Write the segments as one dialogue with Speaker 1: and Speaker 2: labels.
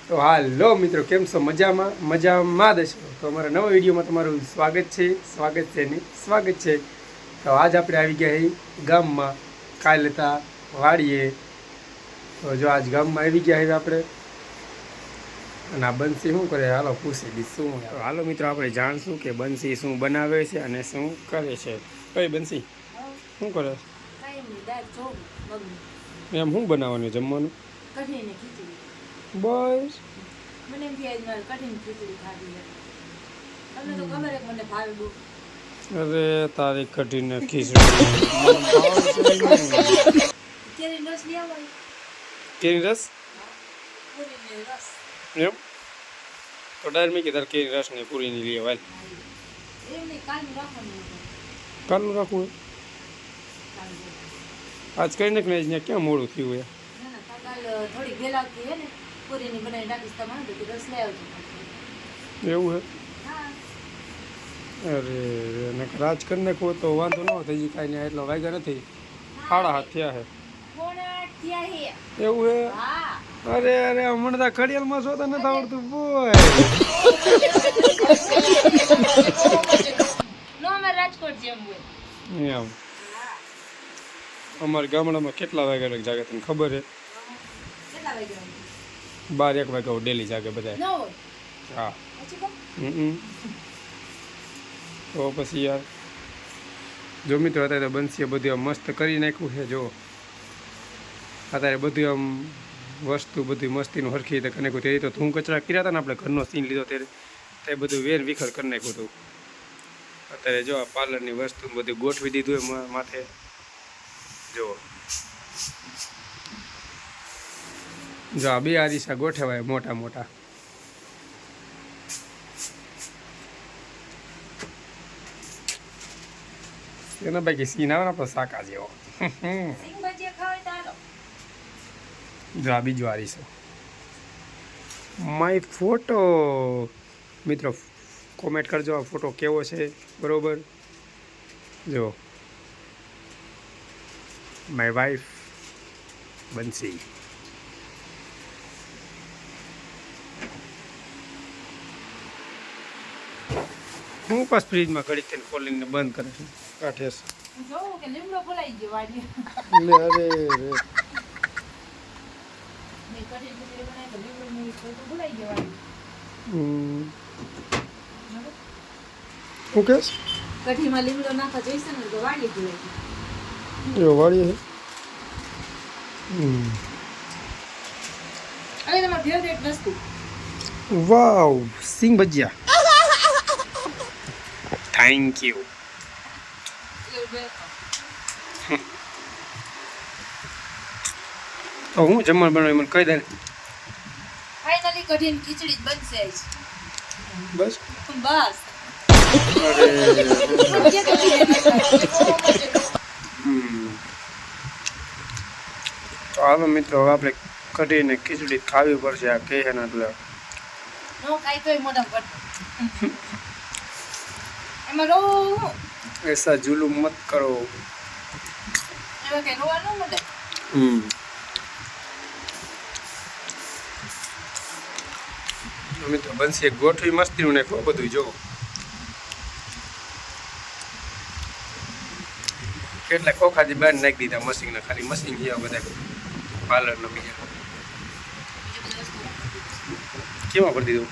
Speaker 1: તો હાલો મિત્રો, કેમ છો? મજામાં દેશો. તો અમારા નવા વિડીયોમાં તમારું સ્વાગત છે. તો આજ આપણે આવી ગયા છીએ ગામમાં. કાલે હતા વાડીએ, તો જો આજ ગામમાં આવી ગયા છીએ આપણે. અને આ બંસી શું કરે હાલો પૂછી દઈશ શું. હાલો મિત્રો, આપણે જાણશું કે બંસી શું બનાવે છે અને શું કરે છે. કઈ બંસી શું કરે? એમ શું બનાવવાનું જમવાનું? બસ
Speaker 2: મને એમ કે મારે કઠિન ખીચડી ખાધી છે. તમને તો ખબર છે મને ભાવે બહુ.
Speaker 1: અરે તારી કઠિન ખીચડી
Speaker 2: કેરી રસ લઈ આવો.
Speaker 1: કેરી રસ?
Speaker 2: પૂરીને રસ.
Speaker 1: એમ તો ડાયર મેં કીધા કેરી રસ ને પૂરી ની લઈ આવાય.
Speaker 2: એમ નહીં, કાલનું રાખવાનું હતું.
Speaker 1: કાલનું રાખવું? આજ કરીને કે નહીં ક્યાં મોડું થયું હોય?
Speaker 2: ના ના, કાલ થોડી ગેલાવતી હે ને પૂરીની બનાવી નાખીશ તમારે તો રસ લઈ આવજો.
Speaker 1: એવું હે?
Speaker 2: હા.
Speaker 1: અરે રાજ કરી નાખવો તો વાંધો ન હોય. હજી કાંઈ નહીં, એટલો વાગ્યા નથી. 7:30 થયા હે.
Speaker 2: પોણા થયા હે.
Speaker 1: એવું હે?
Speaker 2: હા.
Speaker 1: અરે હમણાં તો ખડિયાલમાં શોધા નથી આવડતું બોય.
Speaker 2: નો અમારે રાજકોટ જેમ હોય.
Speaker 1: એમ અમારા ગામડામાં કેટલા વાગ્યા જાગે તને ખબર હે?
Speaker 2: કેટલા વાગ્યા?
Speaker 1: 12-1 વાગ્યા ડેલી જાગે બધા.
Speaker 2: ન હોય.
Speaker 1: હા.
Speaker 2: પછી કહો.
Speaker 1: તો પછી યાર જો મિત્રો, અત્યારે તો બંસીએ બધું આમ મસ્ત કરી નાખ્યું છે. જો અત્યારે બધું આમ વસ્તુ બધી મસ્તીનું હરખી રીતે કરી નાખ્યું. તે તો ધૂમ કચરા કર્યા હતા ને આપણે ઘરનો સીન લીધો ત્યારે તે બધું વેર વિખર કરી નાખ્યું હતું. અત્યારે જો આ પાર્લરની વસ્તુ બધું ગોઠવી દીધું હોય માથે. જો આ 2 આરીસા ગોઠવાય મોટા મોટા. એના બાકી સીન આવે ને આપણો શાકા જેવો.
Speaker 2: સિંગ ભજીયા ખાવ તો હાલો.
Speaker 1: જો આ બીજો આરીસો માય ફોટો. મિત્રો કોમેન્ટ કરજો આ ફોટો કેવો છે. બરોબર, જો માય વાઈફ બંસી. હું પાસ ફ્રીજમાં ઘડી તેને ખોલીને બંધ કરે છે કાઢે છે.
Speaker 2: જોઉં કે લીમડો ભૂલાઈ ગયો વાડીએ.
Speaker 1: અરે
Speaker 2: મેં કઠિન ખીચડી બનાવી તો લીમડો મેં તો ભૂલાઈ ગયો વાડીએ.
Speaker 1: શું કહેશ?
Speaker 2: કઢીમાં લીમડો નાખવા જોઈશે ને તો વાડીએ ભૂલાઈ ગયો.
Speaker 1: જો વાળી છે.
Speaker 2: અરે તમારી ફેવરેટ વસ્તુ
Speaker 1: વાવ, સિંગ ભજીયા. Thank you. તો હું જમવાનું બનાવી મને કહી દે.
Speaker 2: ફાઇનલી કઠિન ખીચડી જ બનશે આજ.
Speaker 1: બસ
Speaker 2: બસ.
Speaker 1: તો હાલો મિત્રો, હવે આપણે કઢીને ખીચડી ખાવી પડશે. આ કહે ને એટલે
Speaker 2: નો ખાઈ તોય મોઢા પર એમાં રો
Speaker 1: એસા જુલુમ મત કરો.
Speaker 2: એમાં કઈ રોવા ન મળે.
Speaker 1: મિત્રો બનશે ગોઠવી મસ્તીનું નાખો બધું. જો કેટલા ખોખાથી બહાર નાખી દીધા મશીનના. ખાલી મશીન ગયા બધા પાર્લરના બીજા. કેમાં કરી દીધું?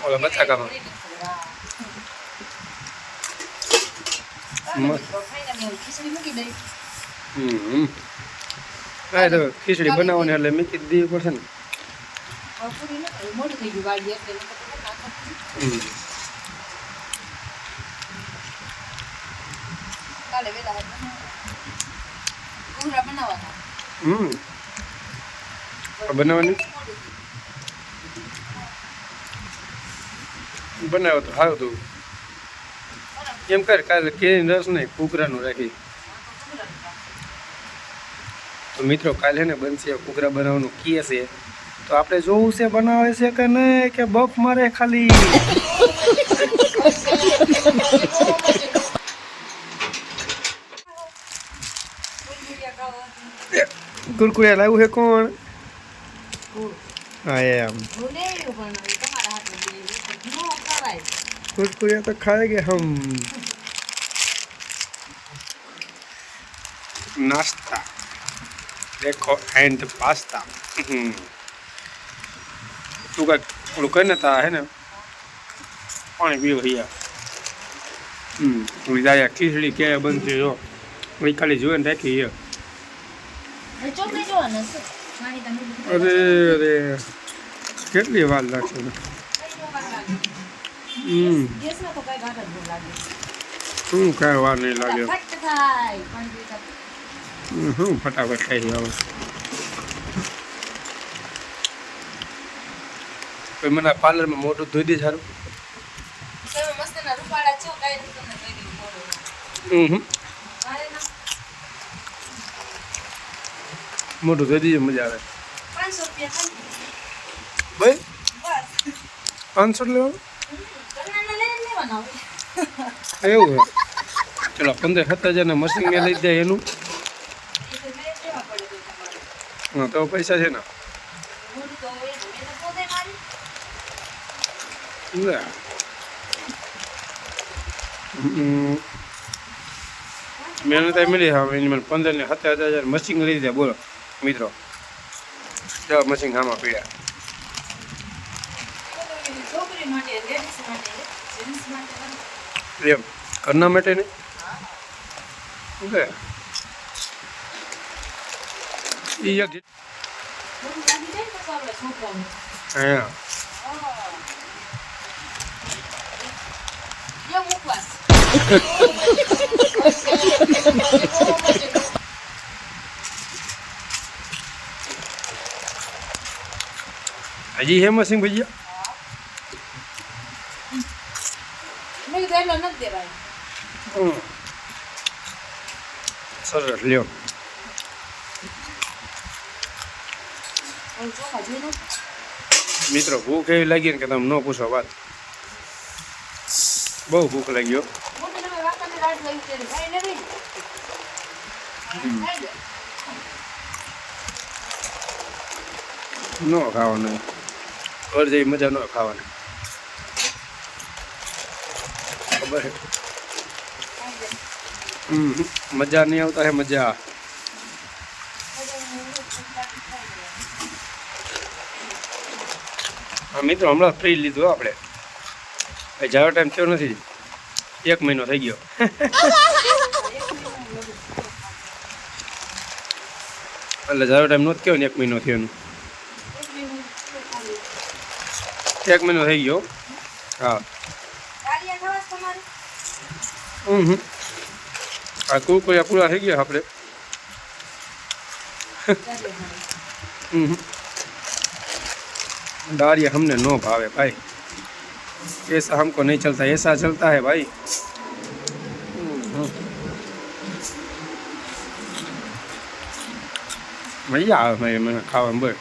Speaker 1: ઓલા બટાકામાં. હા તો ખીચડી બનાવવાની એટલે મૂકી દેવી પડશે ને.
Speaker 2: મોટું થઈ ગયું વાડી એટલે કાલે વેલા પૂરા બનાવવાના.
Speaker 1: બનાવવાની બનાવો તો સારું તું એમ કર. કાલે કેરીનો રસ નહીં કુકરાનું રાખી. તો મિત્રો કાલે ને બનશે કુકરા બનાવવાનું કહે છે. તો આપણે જોવું છે બનાવે છે કે નહીં કે બફ મારે ખાલી. કુરકુરિયા લાવ્યું છે કોણ? હા એમ कुरकुरिया तो खाएंगे हम। नाश्ता देखो एंड पास्ता। तू का कहना था है ना पानी पीओ भैया। विदाया खीचड़ी क्या बनती हो वही खाली जो देखी है। अरे अरे કેટલી વાર લાગશે? શું કાંઈ વાર નહીં લાગે. હું ફટાફટ ખાઈ આવું. મને પાર્લરમાં મોઢું ધોઈ દે સારું. મોઢું ધોઈ દીજે મજા આવે. ભાઈ 500 લેવાનું એવું છે. ચલો 15-17 હજાર મશીન મેં લઈ જાય એનું. હા તો પૈસા છે ને. મહેનત મળી હા મને 15-17 હજાર મશીન લઈ જાય. બોલો મિત્રો મશીન આમાં પીડ્યા એમ ઘરના માટે નહીં. હા હજી હે મશીન ભૈયા? સરસ લ્યો. મિત્રો ભૂખ એવી લાગી ને કે તમે ન પૂછો વાત. બહુ ભૂખ લાગ્યો. ન ખાવાનું ઘર જઈ મજા ન ખાવાની ખબર છે. મજા નહીં આવતા હે મજા. હા મિત્રો હમણાં ફ્રી લીધું આપણે. જવા ટાઈમ થયો નથી. 1 મહિનો થઈ ગયો. એટલે જવા ટાઈમ નહોતો થયો ને 1 મહિનો થયો એનું. 1 મહિનો થઈ ગયો. હા આ કુરકુરિયા પૂરા થઈ ગયા આપણે. दारिया हमने नो भावे भाई, ऐसा हमको नहीं चलता, ऐसा चलता है भाई। मजा आवे मैंने खावा में बोल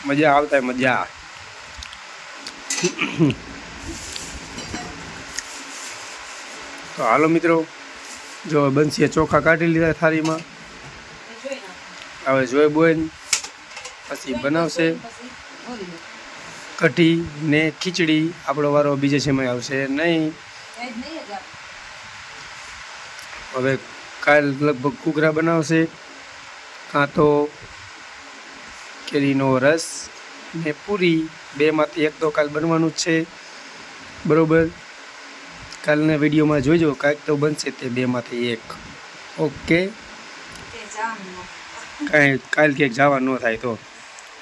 Speaker 1: मजा आता है मजा। तो हालो मित्रों, जो बंसीए चोखा काढ़ी लीधा थाली में, हवे जोई बोन पछी बनावशे कढ़ी ने खीचड़ी। आपणो वारो बीजे समय आवशे नहीं। हवे काल लगभग घूघरा बनावशे, कां तो केरीनो रस ने पूरी, बे मांथी एक तो काल बनवानुं ज छे बरोबर। कालना विडियो में जोईजो कांईक तो बनशे ते बे मांथी एक। ओके, कांई काल क्यांक जवानुं न थाय तो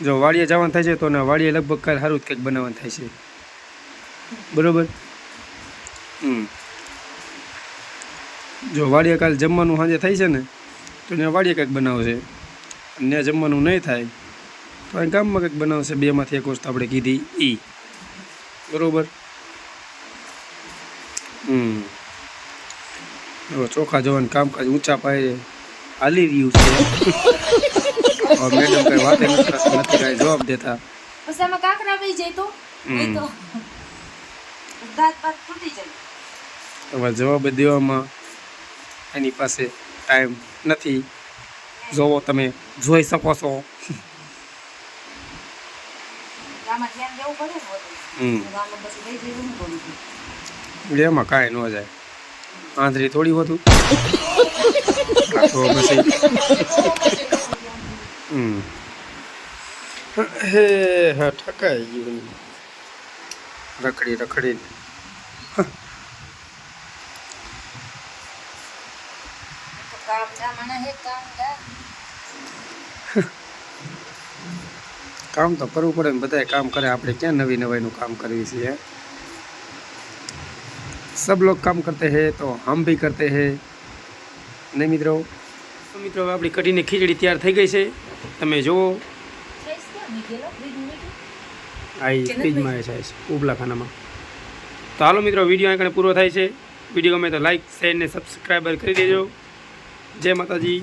Speaker 1: जो वाड़िए जवानुं थाय छे तो ना वाड़िए लगभग काल सारूं ज कंईक बनाववानुं थाय छे बरोबर। जो वाड़िए काल जमवानुं साँजे थाय छे ने तो ने वाड़िए कंईक बनावशे, ने जमवानुं नहीं थाय तो आ गाममां कंईक बनावशे। बे मांथी एक वस्तु आपणे कीधी ई बरोबर। चोखा जवान कामकाज ऊंचा पाए हाली रह्युं छे और मैडम कई वाते नथी काई जवाब देता।
Speaker 2: પછી આમાં કાકરા વહી જાય તો નહીં તો દાંત પાત ફૂટી જાય
Speaker 1: તમારે જવાબ દેવામાં એની પાસે ટાઈમ નથી. જોવો તમે જોઈ શકો છો.
Speaker 2: આમાં ધ્યાન દેવું પડે ને બધું.
Speaker 1: હમ
Speaker 2: આમાં પછી લઈ જઈ હું બોલું છું.
Speaker 1: એમાં કાંઈ ન જાય. આંધળી થોડી હોતું તો પછી હે હા ઠકાઈ ગયું રખડી રખડી.
Speaker 2: તો કામ જા મને હે કામ જા.
Speaker 1: કામ તો કરવું પડે ને, બધાય કામ કરે, આપણે ક્યાં નવી નવાઈનું કામ કરવી છે. सब लोग काम करते हैं तो हम भी करते हैं नहीं મિત્રો. તો મિત્રો હવે આપણી કઢીની ખીચડી તૈયાર થઈ ગઈ છે. તમે જુઓ
Speaker 2: છેસ ક્યાં નીકળેલો ફ્રીજ મૂકી.
Speaker 1: આ ફ્રીજમાં છે ઉપલા ખાનામાં. તો હાલો મિત્રો, વિડીયો અહીં પૂરો થાય છે. વિડીયો ગમે તો લાઈક શેર ને સબસ્ક્રાઈબર કરી દેજો. જય માતાજી.